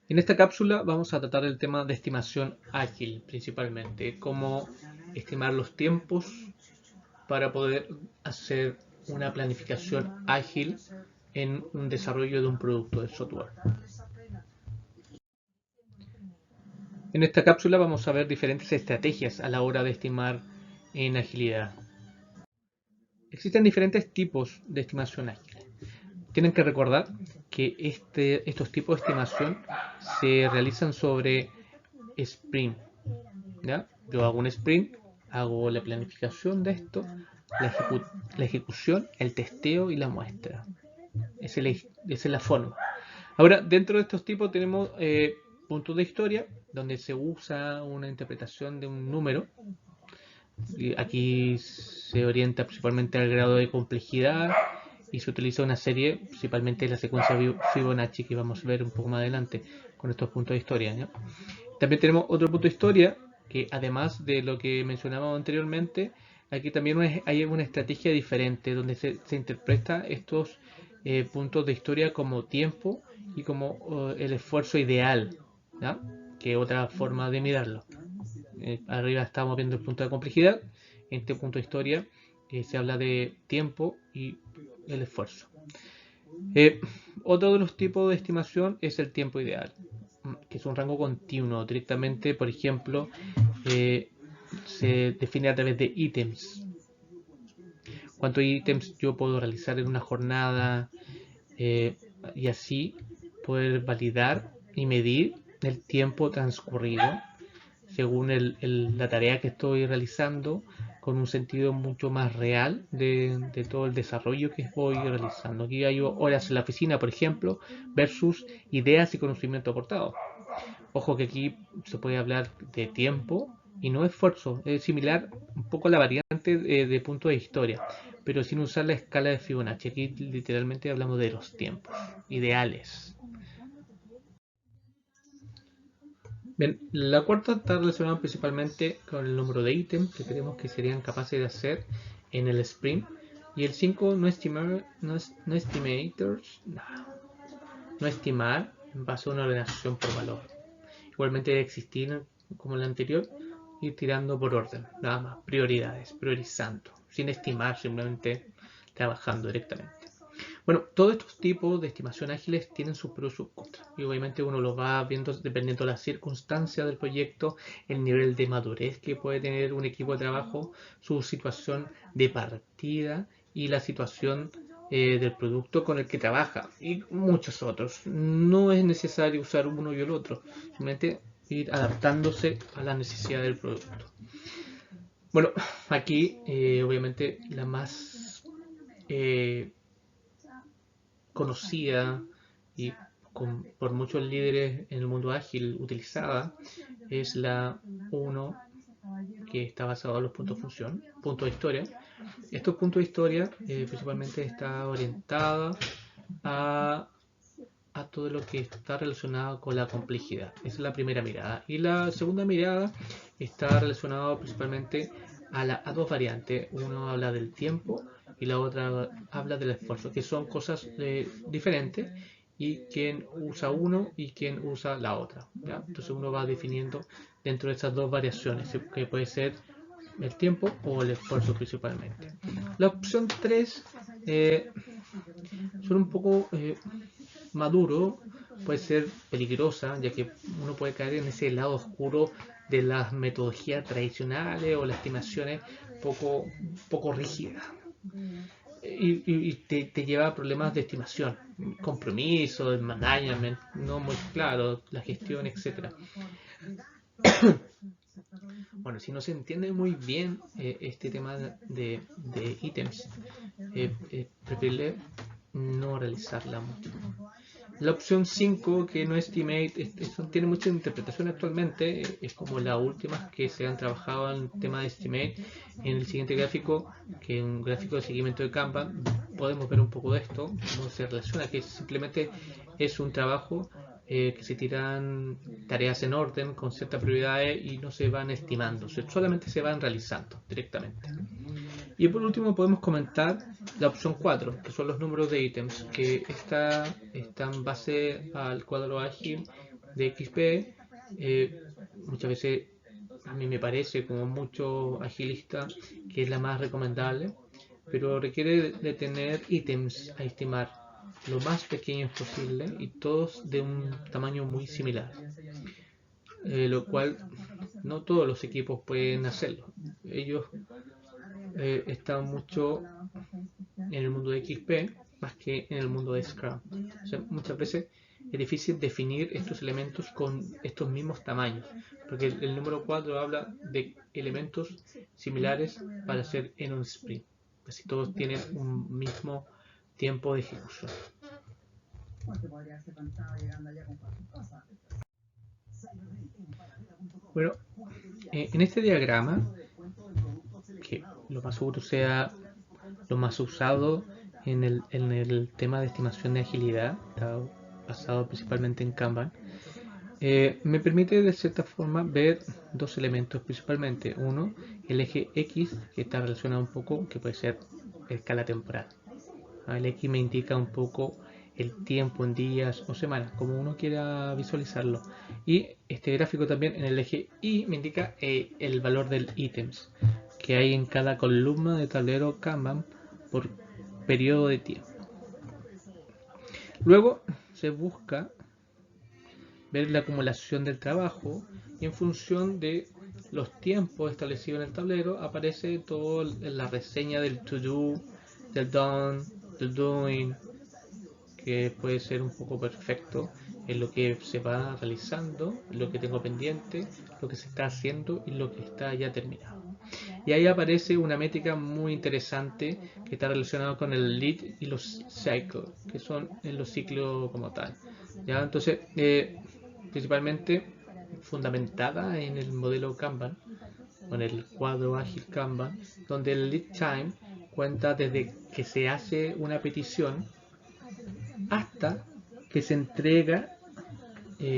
En esta cápsula vamos a tratar el tema de estimación ágil, principalmente, cómo estimar los tiempos para poder hacer una planificación ágil en un desarrollo de un producto de software. En esta cápsula vamos a ver diferentes estrategias a la hora de estimar en agilidad. Existen diferentes tipos de estimación ágil. Tienen que recordar que estos tipos de estimación se realizan sobre sprint. ¿Ya? Yo hago un sprint, hago la planificación de esto, la ejecución, el testeo y la muestra. Esa es la forma. Ahora, dentro de estos tipos tenemos puntos de historia, donde se usa una interpretación de un número. Y aquí se orienta principalmente al grado de complejidad y se utiliza una serie, principalmente la secuencia Fibonacci, que vamos a ver un poco más adelante con estos puntos de historia, ¿ya? También tenemos otro punto de historia, que además de lo que mencionábamos anteriormente, aquí también hay una estrategia diferente, donde se interpreta estos puntos de historia como tiempo y como el esfuerzo ideal, ¿ya? Que es otra forma de mirarlo. Arriba estamos viendo el punto de complejidad, en este punto de historia se habla de tiempo y el esfuerzo. Otro de los tipos de estimación es el tiempo ideal, que es un rango continuo. Directamente, por ejemplo, se define a través de ítems. ¿Cuántos ítems yo puedo realizar en una jornada? Y así poder validar y medir el tiempo transcurrido según la tarea que estoy realizando, con un sentido mucho más real de todo el desarrollo que voy realizando. Aquí hay horas en la oficina, por ejemplo, versus ideas y conocimiento aportado. Ojo que aquí se puede hablar de tiempo y no esfuerzo. Es similar un poco a la variante de punto de historia, pero sin usar la escala de Fibonacci. Aquí literalmente hablamos de los tiempos ideales. Bien, la cuarta está relacionada principalmente con el número de ítems que creemos que serían capaces de hacer en el sprint. Y el 5, no estimar en base a una ordenación por valor. Igualmente debe existir, como el anterior, ir tirando por orden, nada más, prioridades, priorizando, sin estimar, simplemente trabajando directamente. Bueno, todos estos tipos de estimación ágiles tienen sus pros y sus contras. Y obviamente uno los va viendo dependiendo de las circunstancias del proyecto, el nivel de madurez que puede tener un equipo de trabajo, su situación de partida y la situación del producto con el que trabaja y muchos otros. No es necesario usar uno y el otro, simplemente ir adaptándose a la necesidad del producto. Bueno, aquí obviamente la más conocida y por muchos líderes en el mundo ágil utilizada es la 1, que está basada en los puntos de función, puntos de historia. Estos puntos de historia principalmente está orientada a todo lo que está relacionado con la complejidad. Esa es la primera mirada. Y la segunda mirada está relacionada principalmente a dos variantes. Uno habla del tiempo y la otra habla del esfuerzo, que son cosas diferentes, y quién usa uno y quién usa la otra, ¿ya? Entonces uno va definiendo dentro de esas dos variaciones, que puede ser el tiempo o el esfuerzo principalmente. La opción 3 son un poco maduro, puede ser peligrosa, ya que uno puede caer en ese lado oscuro de las metodologías tradicionales o las estimaciones poco rígidas. Y te lleva a problemas de estimación, compromiso, el management, no muy claro, la gestión, etc. Bueno, si no se entiende muy bien este tema de ítems, preferible no realizarla mucho. La opción 5, que no estimate, tiene mucha interpretación actualmente, es como la última que se han trabajado en el tema de estimate. En el siguiente gráfico, que es un gráfico de seguimiento de Kanban, podemos ver un poco de esto, cómo se relaciona, que simplemente es un trabajo que se tiran tareas en orden con ciertas prioridades y no se van estimando, solamente se van realizando directamente. Y por último podemos comentar la opción 4, que son los números de ítems, que está en base al cuadro ágil de XP. Muchas veces a mí me parece, como mucho agilista, que es la más recomendable, pero requiere de tener ítems a estimar lo más pequeños posible y todos de un tamaño muy similar, lo cual no todos los equipos pueden hacerlo. Ellos están mucho en el mundo de XP más que en el mundo de Scrum. O sea, muchas veces es difícil definir estos elementos con estos mismos tamaños, porque el número 4 habla de elementos similares para hacer en un sprint. Casi todos tienen un mismo tiempo de ejecución. Bueno, en este diagrama, que lo más seguro sea lo más usado en el tema de estimación de agilidad, está basado principalmente en Kanban, me permite de cierta forma ver dos elementos principalmente. Uno, el eje X, que está relacionado un poco, que puede ser escala temporal. El X me indica un poco el tiempo en días o semanas, como uno quiera visualizarlo. Y este gráfico también en el eje Y me indica el valor del ítems que hay en cada columna de tablero Kanban por periodo de tiempo. Luego se busca ver la acumulación del trabajo y en función de los tiempos establecidos en el tablero aparece toda la reseña del to do, del done, del doing, que puede ser un poco perfecto en lo que se va realizando, lo que tengo pendiente, lo que se está haciendo y lo que está ya terminado. Y ahí aparece una métrica muy interesante que está relacionada con el lead y los cycles, que son en los ciclos como tal. ¿Ya? Entonces, principalmente fundamentada en el modelo Kanban, con el cuadro ágil Kanban, donde el lead time cuenta desde que se hace una petición hasta que se entrega,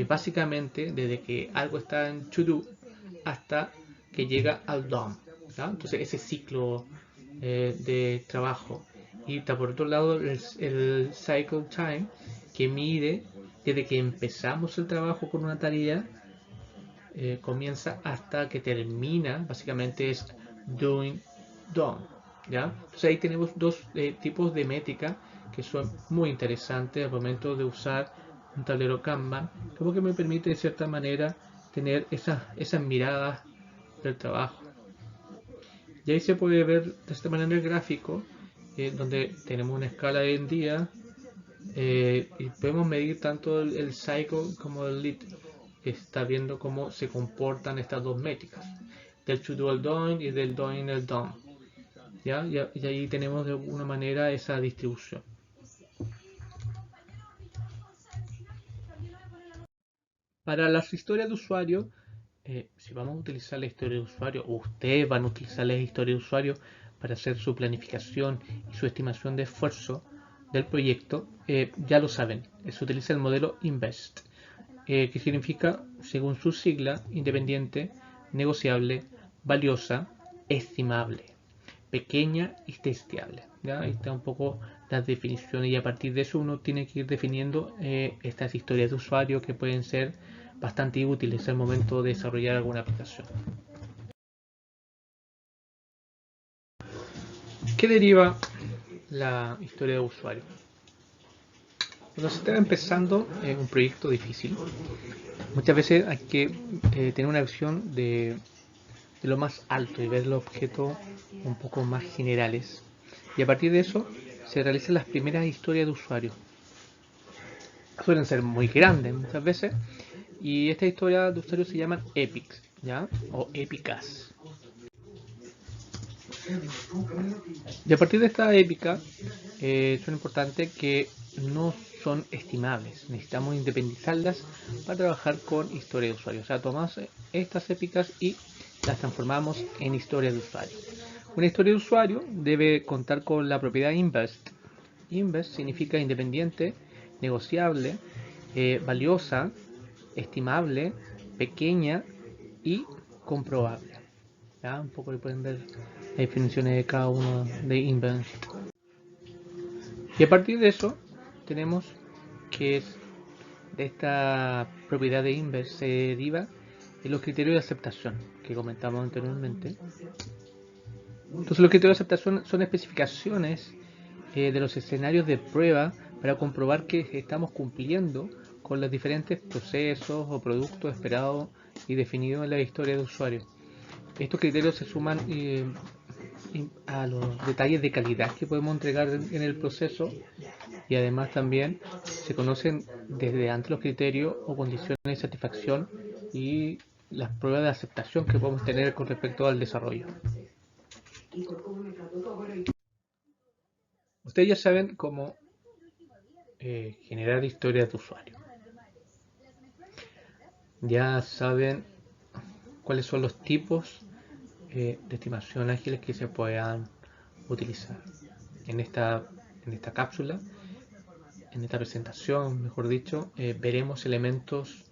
básicamente desde que algo está en to do hasta que llega al done, ¿ya? Entonces ese ciclo de trabajo. Y está por otro lado el cycle time, que mide desde que empezamos el trabajo con una tarea, comienza hasta que termina, básicamente es doing done, ¿ya? Entonces ahí tenemos dos tipos de métrica que son muy interesantes al momento de usar un tablero Kanban, como que me permite de cierta manera tener esas miradas del trabajo. Y ahí se puede ver de esta manera el gráfico, donde tenemos una escala en día, y podemos medir tanto el cycle como el lead, que está viendo cómo se comportan estas dos métricas, del to do al doing y del doing al done. ¿Ya? Y ahí tenemos de alguna manera esa distribución. Para las historias de usuario, si vamos a utilizar la historia de usuario, o ustedes van a utilizar la historia de usuario para hacer su planificación y su estimación de esfuerzo del proyecto, ya lo saben, se utiliza el modelo INVEST, que significa, según su sigla, independiente, negociable, valiosa, estimable, pequeña y testeable. ¿Ya? Ahí está un poco las definiciones y a partir de eso uno tiene que ir definiendo estas historias de usuario que pueden ser bastante útiles al momento de desarrollar alguna aplicación. ¿Qué deriva la historia de usuario? Cuando se está empezando un proyecto difícil, muchas veces hay que tener una visión de lo más alto y ver los objetos un poco más generales. Y a partir de eso se realizan las primeras historias de usuario. Suelen ser muy grandes muchas veces y estas historias de usuario se llaman epics, ¿ya? O épicas. Y a partir de esta épica son importantes que no son estimables. Necesitamos independizarlas para trabajar con historias de usuario. O sea, tomamos estas épicas y las transformamos en historias de usuario. Una historia de usuario debe contar con la propiedad invest. Invest significa independiente, negociable, valiosa, estimable, pequeña y comprobable. ¿Ya? Un poco ahí pueden ver las definiciones de cada uno de Invent. Y a partir de eso tenemos que es de esta propiedad de Inverse se deriva de los criterios de aceptación que comentamos anteriormente. Entonces los criterios de aceptación son especificaciones de los escenarios de prueba para comprobar que estamos cumpliendo con los diferentes procesos o productos esperados y definidos en la historia de usuario. Estos criterios se suman a los detalles de calidad que podemos entregar en el proceso, y además también se conocen desde antes los criterios o condiciones de satisfacción y las pruebas de aceptación que podemos tener con respecto al desarrollo. Ustedes ya saben cómo generar historias de usuario. Ya saben cuáles son los tipos de estimación ágiles que se puedan utilizar. En esta cápsula, en esta presentación, mejor dicho, veremos elementos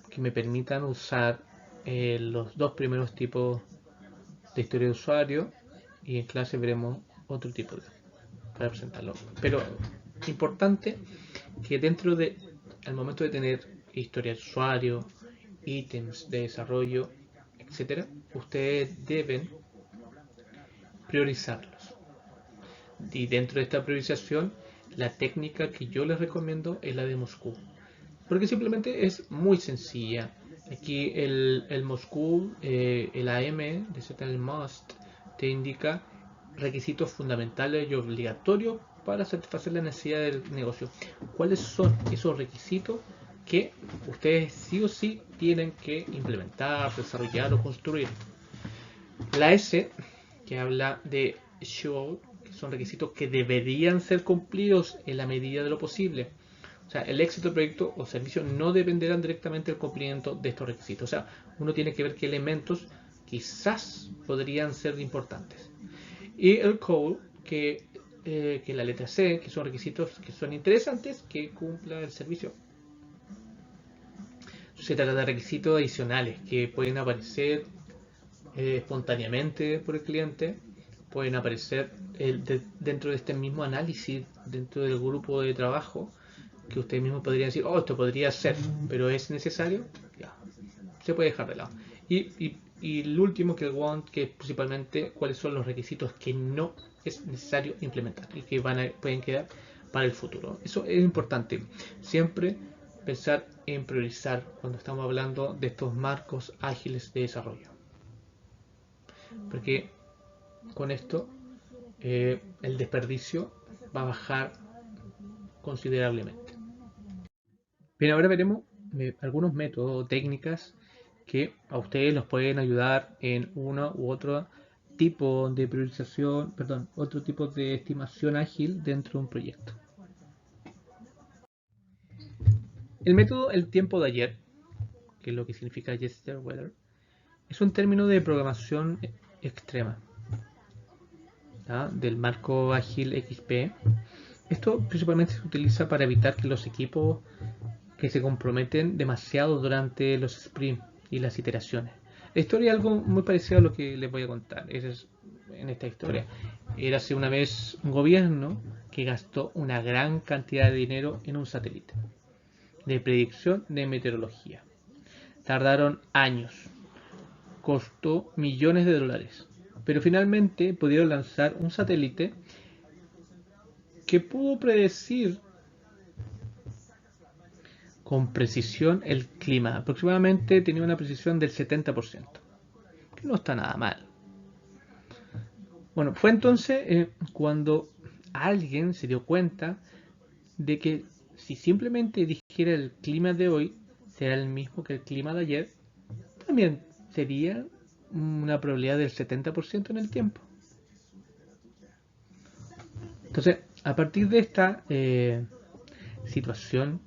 que me permitan usar los dos primeros tipos de historia de usuario, y en clase veremos otro tipo para presentarlo. Pero importante que dentro de al momento de tener historia de usuario, ítems de desarrollo, etcétera, ustedes deben priorizarlos. Y dentro de esta priorización, la técnica que yo les recomiendo es la de Moscú, porque simplemente es muy sencilla. Aquí el Moscú, el AM de Settle Must, te indica requisitos fundamentales y obligatorios para satisfacer la necesidad del negocio. ¿Cuáles son esos requisitos que ustedes sí o sí tienen que implementar, desarrollar o construir? La S, que habla de should, que son requisitos que deberían ser cumplidos en la medida de lo posible. O sea, el éxito del proyecto o servicio no dependerán directamente del cumplimiento de estos requisitos. O sea, uno tiene que ver qué elementos quizás podrían ser importantes. Y el code, que la letra C, que son requisitos que son interesantes que cumpla el servicio. Se trata de requisitos adicionales que pueden aparecer espontáneamente por el cliente, pueden aparecer dentro de este mismo análisis, dentro del grupo de trabajo, que ustedes mismos podrían decir, oh, esto podría ser, pero es necesario, ya, se puede dejar de lado. Y el último, que el want, que es principalmente cuáles son los requisitos que no es necesario implementar y que pueden quedar para el futuro. Eso es importante. Siempre pensar en priorizar cuando estamos hablando de estos marcos ágiles de desarrollo. Porque con esto el desperdicio va a bajar considerablemente. Bien, ahora veremos algunos métodos o técnicas que a ustedes los pueden ayudar en uno u otro tipo de priorización, perdón, otro tipo de estimación ágil dentro de un proyecto. El método el tiempo de ayer, que es lo que significa yesterday, es un término de programación extrema, ¿ya? Del marco ágil XP. Esto principalmente se utiliza para evitar que los equipos que se comprometen demasiado durante los sprints y las iteraciones. La historia es algo muy parecido a lo que les voy a contar. En esta historia, érase una vez un gobierno que gastó una gran cantidad de dinero en un satélite de predicción de meteorología. Tardaron años, costó millones de dólares, pero finalmente pudieron lanzar un satélite que pudo predecir con precisión el clima. Aproximadamente tenía una precisión del 70%, que no está nada mal. Bueno, fue entonces cuando alguien se dio cuenta de que si simplemente dijera el clima de hoy será el mismo que el clima de ayer, también sería una probabilidad del 70% en el tiempo. Entonces, a partir de esta situación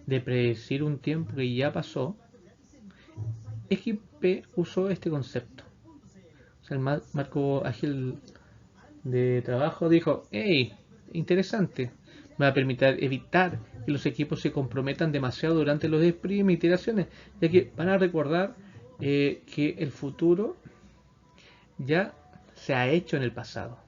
de predecir un tiempo que ya pasó, XP usó este concepto. O sea, el marco ágil de trabajo dijo, hey, interesante, me va a permitir evitar que los equipos se comprometan demasiado durante los sprints y iteraciones, ya que van a recordar que el futuro ya se ha hecho en el pasado.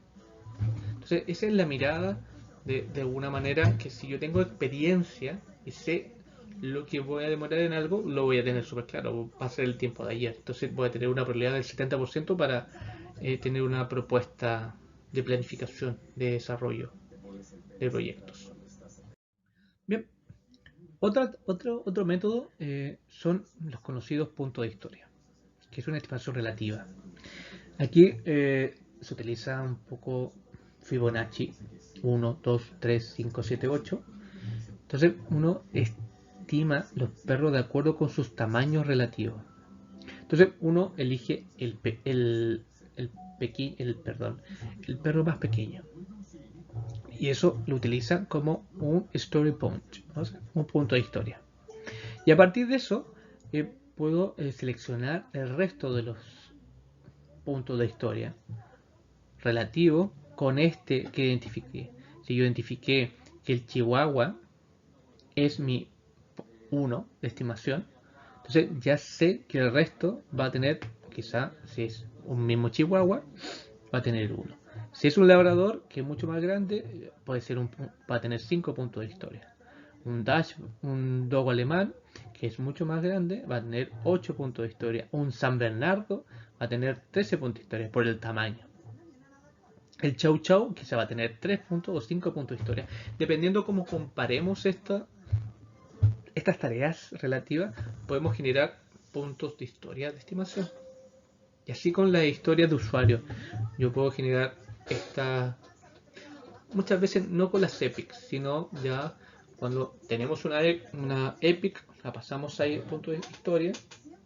Entonces, esa es la mirada de alguna manera, que si yo tengo experiencia y sé lo que voy a demorar en algo, lo voy a tener súper claro, va a ser el tiempo de ayer. Entonces voy a tener una probabilidad del 70% para tener una propuesta de planificación, de desarrollo de proyectos. Bien, otro método son los conocidos puntos de historia, que es una estimación relativa. Aquí se utiliza un poco Fibonacci 1, 2, 3, 5, 7, 8. Entonces uno estima los perros de acuerdo con sus tamaños relativos. Entonces uno elige el perro más pequeño. Y eso lo utiliza como un story point, ¿no? Un punto de historia. Y a partir de eso puedo seleccionar el resto de los puntos de historia relativo con este que identifiqué. Si yo identifiqué que el chihuahua es mi 1 de estimación, entonces ya sé que el resto va a tener, quizá si es un mismo chihuahua, va a tener 1. Si es un labrador, que es mucho más grande, va a tener 5 puntos de historia. Un dogo alemán, que es mucho más grande, va a tener 8 puntos de historia. Un San Bernardo va a tener 13 puntos de historia por el tamaño. El Chow Chow quizá va a tener 3 puntos o 5 puntos de historia. Dependiendo cómo comparemos estas tareas relativas, podemos generar puntos de historia de estimación. Y así con la historia de usuario. Yo puedo generar muchas veces no con las epics, sino ya cuando tenemos una epic, la pasamos ahí punto de historia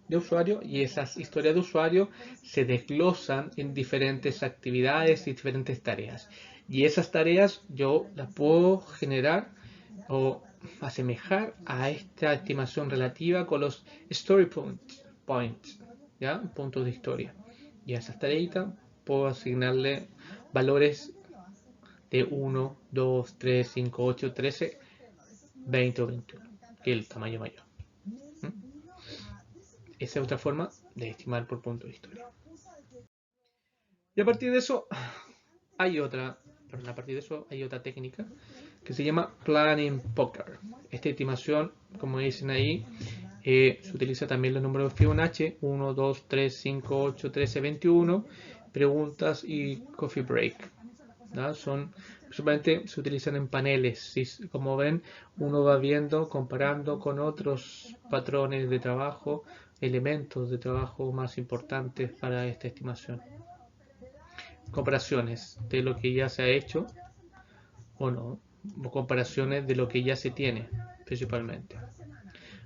de usuario, y esas historias de usuario se desglosan en diferentes actividades y diferentes tareas. Y esas tareas yo las puedo generar o asemejar a esta estimación relativa con los story points, ¿ya? Puntos de historia. Y a esas tareitas puedo asignarle valores de 1, 2, 3, 5, 8, 13, 20 o 21, que es el tamaño mayor. Esa es otra forma de estimar por punto de historia. Y a partir de eso hay otra técnica que se llama Planning Poker. Esta estimación, como dicen ahí, se utiliza también los números de Fibonacci, 1, 2, 3, 5, 8, 13, 21, preguntas y coffee break. ¿no? Principalmente se utilizan en paneles. Como ven, uno va viendo, comparando con otros patrones de trabajo, elementos de trabajo más importantes para esta estimación. Comparaciones de lo que ya se ha hecho o no, o comparaciones de lo que ya se tiene, principalmente.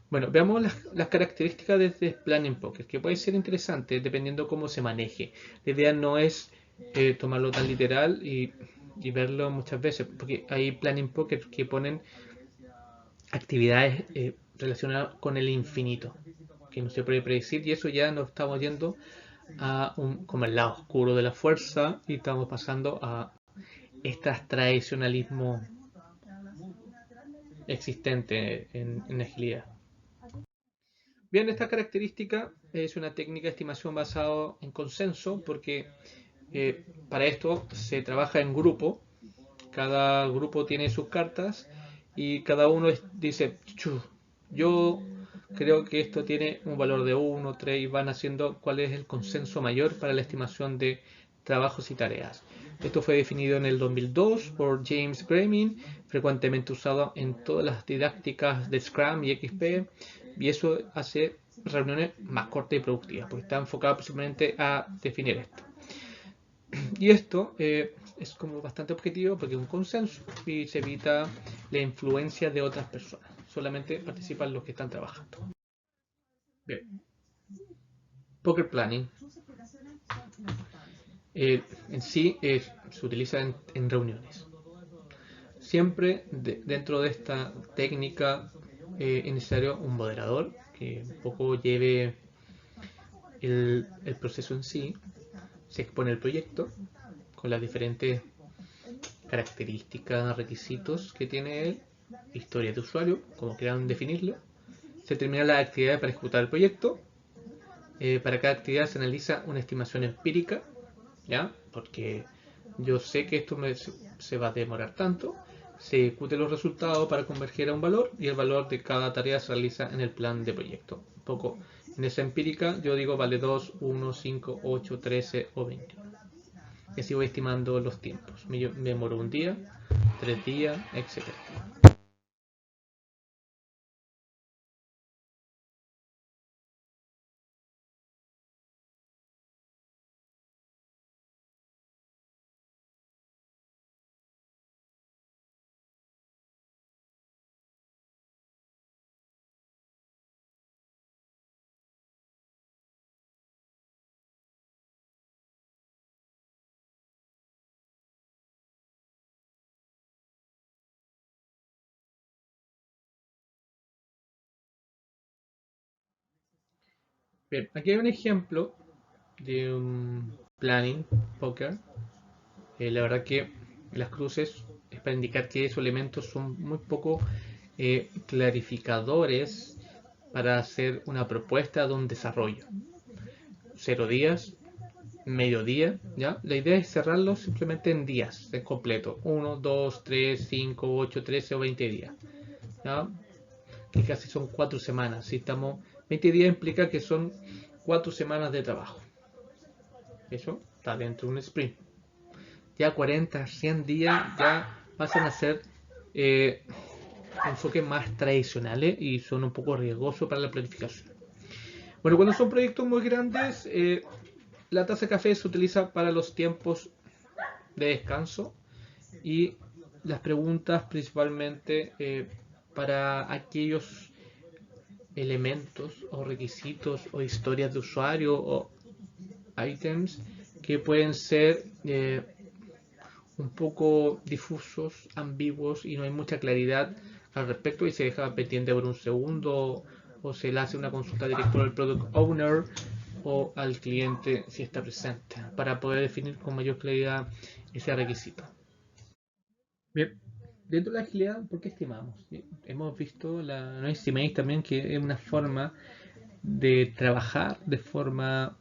Bueno, veamos las características de este Planning Poker, que puede ser interesante dependiendo cómo se maneje. La idea no es tomarlo tan literal y verlo muchas veces, porque hay Planning Poker que ponen actividades relacionadas con el infinito, que no se puede predecir, y eso ya nos estamos yendo a como el lado oscuro de la fuerza, y estamos pasando a este tradicionalismo existente en agilidad. Bien, esta característica es una técnica de estimación basada en consenso, porque para esto se trabaja en grupo. Cada grupo tiene sus cartas y cada uno dice, yo creo que esto tiene un valor de 1, 3, y van haciendo cuál es el consenso mayor para la estimación de trabajos y tareas. Esto fue definido en el 2002 por James Gremmin, frecuentemente usado en todas las didácticas de Scrum y XP, y eso hace reuniones más cortas y productivas, porque está enfocado principalmente a definir esto. Y esto es como bastante objetivo porque es un consenso y se evita la influencia de otras personas. Solamente participan los que están trabajando. Bien. Poker Planning. En sí se utiliza en reuniones. Siempre dentro de esta técnica es necesario un moderador que un poco lleve el proceso en sí. Se expone el proyecto con las diferentes características, requisitos que tiene él, historia de usuario, como quieran definirlo. Se termina la actividad para ejecutar el proyecto. Para cada actividad se analiza una estimación empírica ¿ya? Porque yo sé que esto se va a demorar tanto, se ejecuten los resultados para converger a un valor y el valor de cada tarea se realiza en el plan de proyecto. Un poco en esa empírica yo digo vale 2, 1, 5, 8, 13 o 20. Y así voy estimando los tiempos. Me demoro un día, 3 días, etc. Bien, aquí hay un ejemplo de un planning poker. La verdad que las cruces es para indicar que esos elementos son muy poco clarificadores para hacer una propuesta de un desarrollo. 0 días, mediodía, ¿ya? La idea es cerrarlo simplemente en días, en completo. 1, 2, 3, 5, 8, 13 o 20 días, ¿ya? Que casi son 4 semanas. Si estamos 20 días implica que son 4 semanas de trabajo. Eso está dentro de un sprint. Ya 40, 100 días ya pasan a ser enfoques más tradicionales y son un poco riesgosos para la planificación. Bueno, cuando son proyectos muy grandes, la taza de café se utiliza para los tiempos de descanso y las preguntas principalmente para aquellos elementos o requisitos o historias de usuario o items que pueden ser un poco difusos, ambiguos y no hay mucha claridad al respecto y se deja pendiente por un segundo o se le hace una consulta directa al product owner o al cliente si está presente para poder definir con mayor claridad ese requisito. Bien, dentro de la agilidad, ¿por qué estimamos? Hemos visto la no estimate también que es una forma de trabajar de forma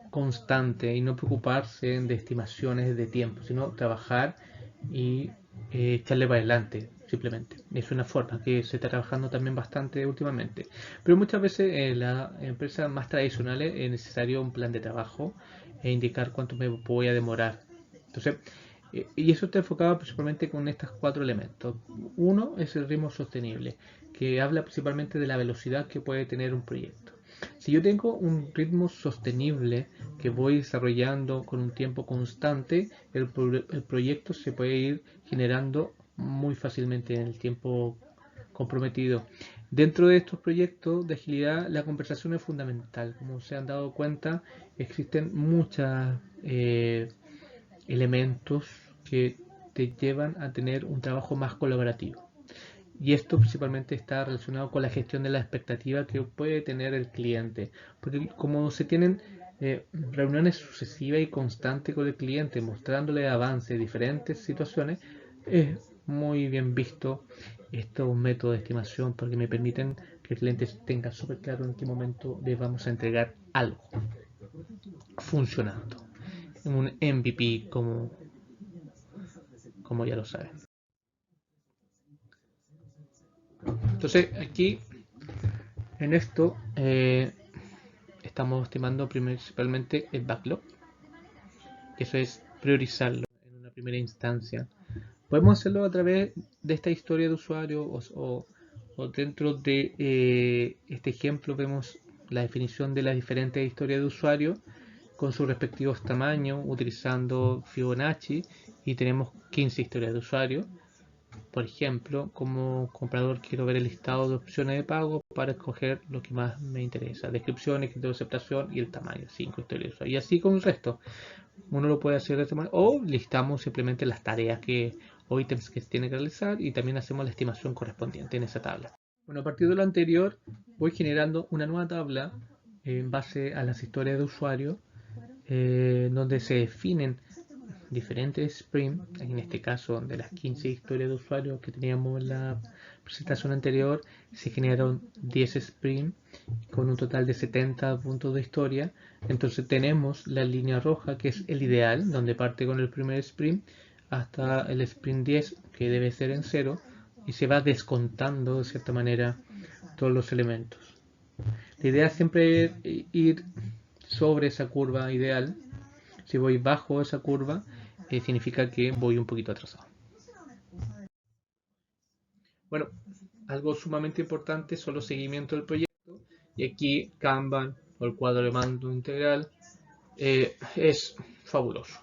constante y no preocuparse de estimaciones de tiempo, sino trabajar y echarle para adelante, simplemente. Es una forma que se está trabajando también bastante últimamente. Pero muchas veces en las empresas más tradicionales es necesario un plan de trabajo e indicar cuánto me voy a demorar. Entonces, y eso está enfocado principalmente con estos 4 elementos. Uno es el ritmo sostenible, que habla principalmente de la velocidad que puede tener un proyecto. Si yo tengo un ritmo sostenible que voy desarrollando con un tiempo constante, el proyecto se puede ir generando muy fácilmente en el tiempo comprometido. Dentro de estos proyectos de agilidad, la conversación es fundamental. Como se han dado cuenta, existen muchos elementos que te llevan a tener un trabajo más colaborativo. Y esto principalmente está relacionado con la gestión de la expectativa que puede tener el cliente. Porque como se tienen reuniones sucesivas y constantes con el cliente, mostrándole avance de diferentes situaciones, es muy bien visto estos métodos de estimación porque me permiten que el cliente tenga súper claro en qué momento le vamos a entregar algo funcionando. Un MVP como ya lo saben. Entonces aquí en esto estamos estimando principalmente el backlog, que eso es priorizarlo en una primera instancia. Podemos hacerlo a través de esta historia de usuario o dentro de este ejemplo vemos la definición de las diferentes historias de usuario con sus respectivos tamaños utilizando Fibonacci y tenemos 15 historias de usuario. Por ejemplo, como comprador quiero ver el listado de opciones de pago para escoger lo que más me interesa. Descripción, escritorio de aceptación y el tamaño, 5 historias. Y así con el resto. Uno lo puede hacer de esta manera. O listamos simplemente las tareas o ítems que se tiene que realizar y también hacemos la estimación correspondiente en esa tabla. Bueno, a partir de lo anterior voy generando una nueva tabla en base a las historias de usuario donde se definen diferentes sprints, en este caso de las 15 historias de usuarios que teníamos en la presentación anterior se generaron 10 sprints con un total de 70 puntos de historia. Entonces tenemos la línea roja, que es el ideal, donde parte con el primer sprint hasta el sprint 10, que debe ser en 0, y se va descontando de cierta manera todos los elementos. La idea es siempre ir sobre esa curva ideal. Si voy bajo esa curva, significa que voy un poquito atrasado. Bueno, algo sumamente importante son los seguimientos del proyecto, y aquí Kanban o el cuadro de mando integral es fabuloso.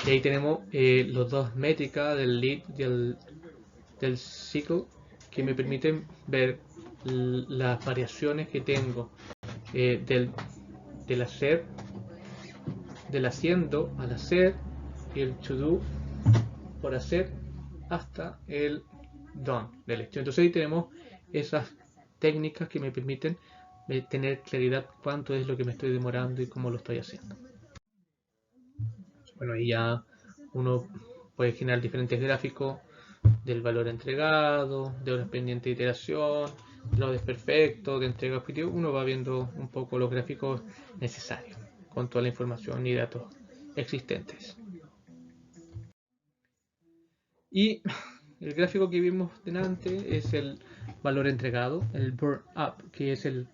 Y ahí tenemos los dos métricas del lead y del cycle, que me permiten ver las variaciones que tengo del hacer, del haciendo al hacer, y el to do por hacer, hasta el done del hecho. Entonces ahí tenemos esas técnicas que me permiten tener claridad cuánto es lo que me estoy demorando y cómo lo estoy haciendo. Bueno, ahí ya uno puede generar diferentes gráficos del valor entregado, de horas pendientes de iteración, los desperfectos, de entrega objetivo. Uno va viendo un poco los gráficos necesarios con toda la información y datos existentes. Y el gráfico que vimos delante es el valor entregado, el burn up, que es el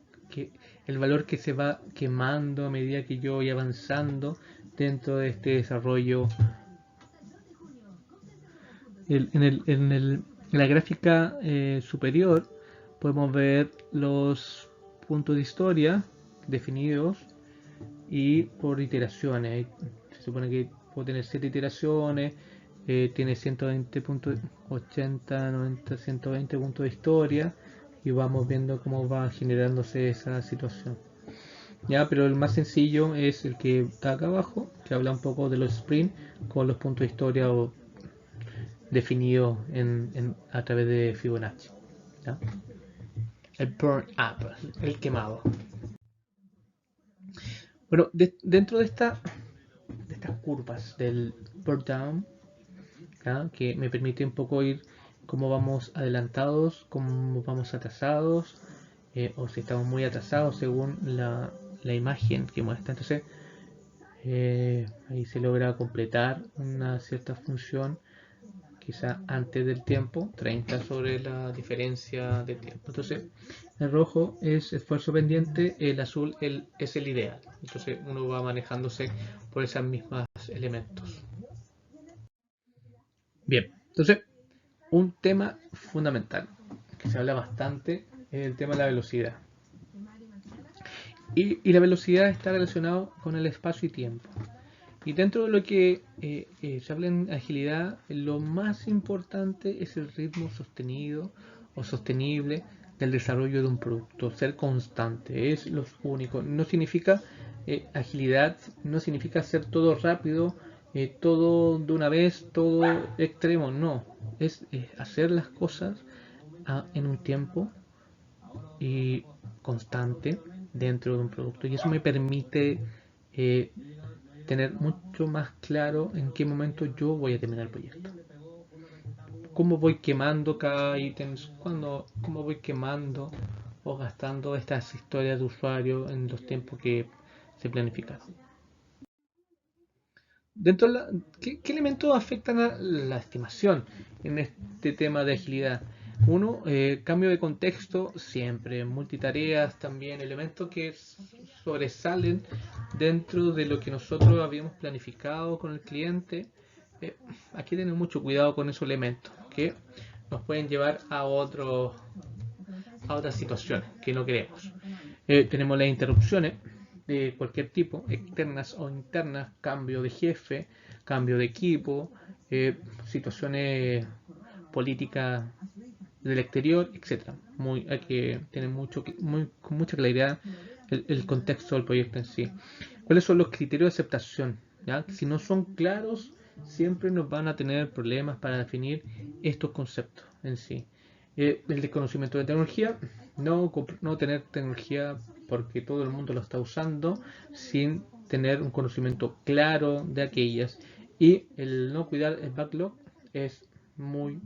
valor que se va quemando a medida que yo voy avanzando dentro de este desarrollo. En la gráfica superior podemos ver los puntos de historia definidos y por iteraciones. Se supone que puedo tener 7 iteraciones, tiene 120 puntos, 80, 90, 120 puntos de historia, y vamos viendo cómo va generándose esa situación. Ya, pero el más sencillo es el que está acá abajo, que habla un poco de los sprints con los puntos de historia definidos a través de Fibonacci. ¿Ya? El burn up, el quemado. Bueno, dentro de estas curvas del burn down, ¿ya? Que me permite un poco ir cómo vamos adelantados, cómo vamos atrasados, o si estamos muy atrasados según la imagen que muestra. Entonces ahí se logra completar una cierta función quizá antes del tiempo, 30 sobre la diferencia de tiempo. Entonces el rojo es esfuerzo pendiente, el azul es el ideal. Entonces uno va manejándose por esos mismos elementos. Bien, entonces un tema fundamental que se habla bastante es el tema de la velocidad. Y la velocidad está relacionado con el espacio y tiempo. Y dentro de lo que se habla en agilidad, lo más importante es el ritmo sostenido o sostenible del desarrollo de un producto, ser constante, es lo único. No significa agilidad, no significa hacer todo rápido, todo de una vez, todo extremo, no. Es hacer las cosas en un tiempo y constante dentro de un producto. Y eso me permite tener mucho más claro en qué momento yo voy a terminar el proyecto. Cómo voy quemando cada ítem, cómo voy quemando o gastando estas historias de usuario en los tiempos que se planificaron. Dentro de ¿qué elementos afectan a la estimación en este tema de agilidad? Uno, cambio de contexto, siempre, multitareas también, elementos que sobresalen dentro de lo que nosotros habíamos planificado con el cliente. Hay que tener mucho cuidado con esos elementos que nos pueden llevar a otras situaciones que no queremos. Tenemos las interrupciones de cualquier tipo, externas o internas, cambio de jefe, cambio de equipo, situaciones políticas del exterior, etcétera. Hay que tener con mucha claridad el contexto del proyecto en sí. ¿Cuáles son los criterios de aceptación? ¿Ya? Si no son claros, siempre nos van a tener problemas para definir estos conceptos en sí. El desconocimiento de tecnología, no tener tecnología porque todo el mundo lo está usando sin tener un conocimiento claro de aquellas, y el no cuidar el backlog es muy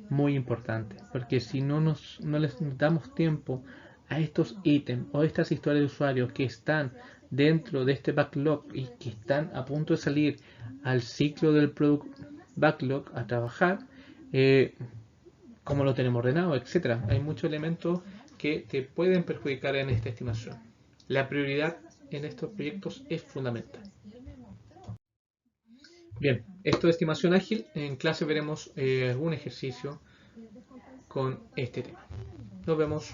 muy importante, porque si no les damos tiempo a estos ítems o estas historias de usuarios que están dentro de este backlog y que están a punto de salir al ciclo del product backlog a trabajar, cómo lo tenemos ordenado, etcétera. Hay muchos elementos que te pueden perjudicar en esta estimación. La prioridad en estos proyectos es fundamental. Bien, esto de estimación ágil. En clase veremos algún ejercicio con este tema. Nos vemos.